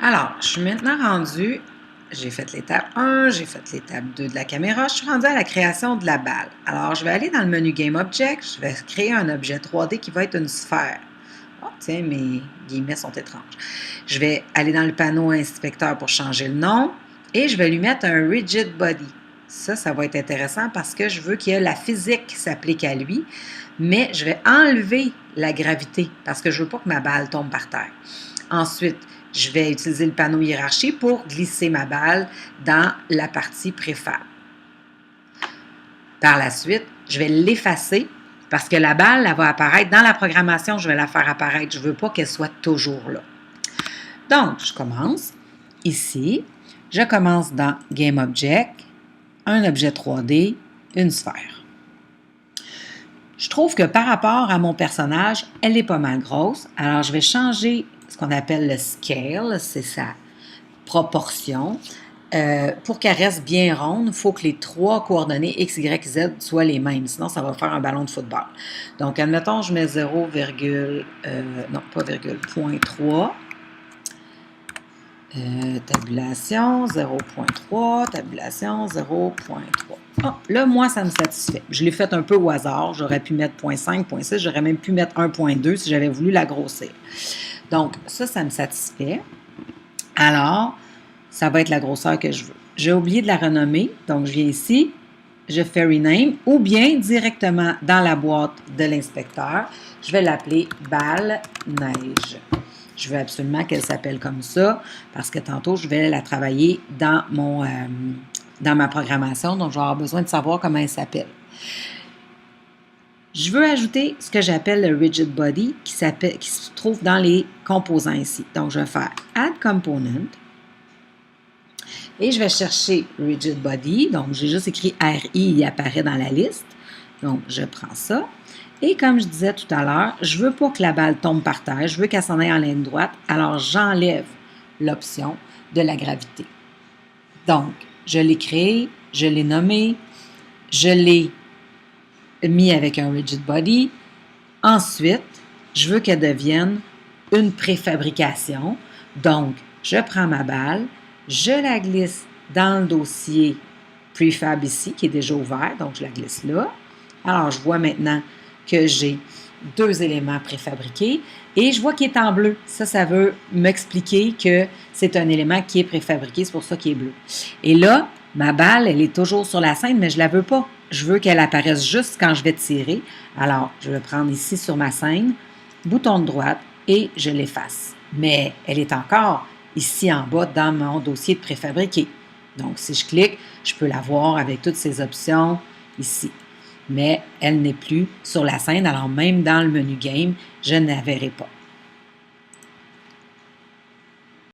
Alors, je suis maintenant rendue, j'ai fait l'étape 1, j'ai fait l'étape 2 de la caméra, je suis rendue à la création de la balle. Alors, je vais aller dans le menu Game Object, je vais créer un objet 3D qui va être une sphère. Oh, tiens, mes guillemets sont étranges. Je vais aller dans le panneau inspecteur pour changer le nom et je vais lui mettre un Rigid Body. Ça va être intéressant parce que je veux qu'il y ait la physique qui s'applique à lui, mais je vais enlever la gravité parce que je ne veux pas que ma balle tombe par terre. Ensuite, je vais utiliser le panneau hiérarchie pour glisser ma balle dans la partie préfab. Par la suite, je vais l'effacer parce que la balle, elle va apparaître dans la programmation, je vais la faire apparaître. Je ne veux pas qu'elle soit toujours là. Donc, je commence ici. Je commence dans Game Object, un objet 3D, une sphère. Je trouve que par rapport à mon personnage, elle est pas mal grosse. Alors, je vais changer ce qu'on appelle le scale, c'est sa proportion. Pour qu'elle reste bien ronde, il faut que les trois coordonnées X, Y, Z soient les mêmes. Sinon, ça va faire un ballon de football. Donc, admettons, je mets 0,3. Tabulation 0,3, tabulation 0,3. Oh, là, moi, ça me satisfait. Je l'ai fait un peu au hasard. J'aurais pu mettre 0,5, 0,6, j'aurais même pu mettre 1,2 si j'avais voulu la grossir. Donc, ça me satisfait. Alors, ça va être la grosseur que je veux. J'ai oublié de la renommer, donc je viens ici, je fais Rename, ou bien directement dans la boîte de l'inspecteur, je vais l'appeler balle neige. Je veux absolument qu'elle s'appelle comme ça, parce que tantôt, je vais la travailler dans ma programmation, donc je vais avoir besoin de savoir comment elle s'appelle. Je veux ajouter ce que j'appelle le Rigid Body qui se trouve dans les composants ici. Donc, je vais faire Add Component et je vais chercher Rigid Body. Donc, j'ai juste écrit RI, il apparaît dans la liste. Donc, je prends ça. Et comme je disais tout à l'heure, je ne veux pas que la balle tombe par terre. Je veux qu'elle s'en aille en ligne droite. Alors, j'enlève l'option de la gravité. Donc, je l'ai créé, je l'ai nommé, je l'ai mis avec un Rigid Body. Ensuite, je veux qu'elle devienne une préfabrication. Donc, je prends ma balle, je la glisse dans le dossier Prefab ici, qui est déjà ouvert, donc je la glisse là. Alors, je vois maintenant que j'ai deux éléments préfabriqués et je vois qu'il est en bleu. Ça veut m'expliquer que c'est un élément qui est préfabriqué, c'est pour ça qu'il est bleu. Et là, ma balle, elle est toujours sur la scène, mais je ne la veux pas. Je veux qu'elle apparaisse juste quand je vais tirer. Alors, je vais prendre ici sur ma scène, bouton de droite, et je l'efface. Mais elle est encore ici en bas dans mon dossier de préfabriqué. Donc, si je clique, je peux la voir avec toutes ces options ici. Mais elle n'est plus sur la scène, alors même dans le menu Game, je ne la verrai pas.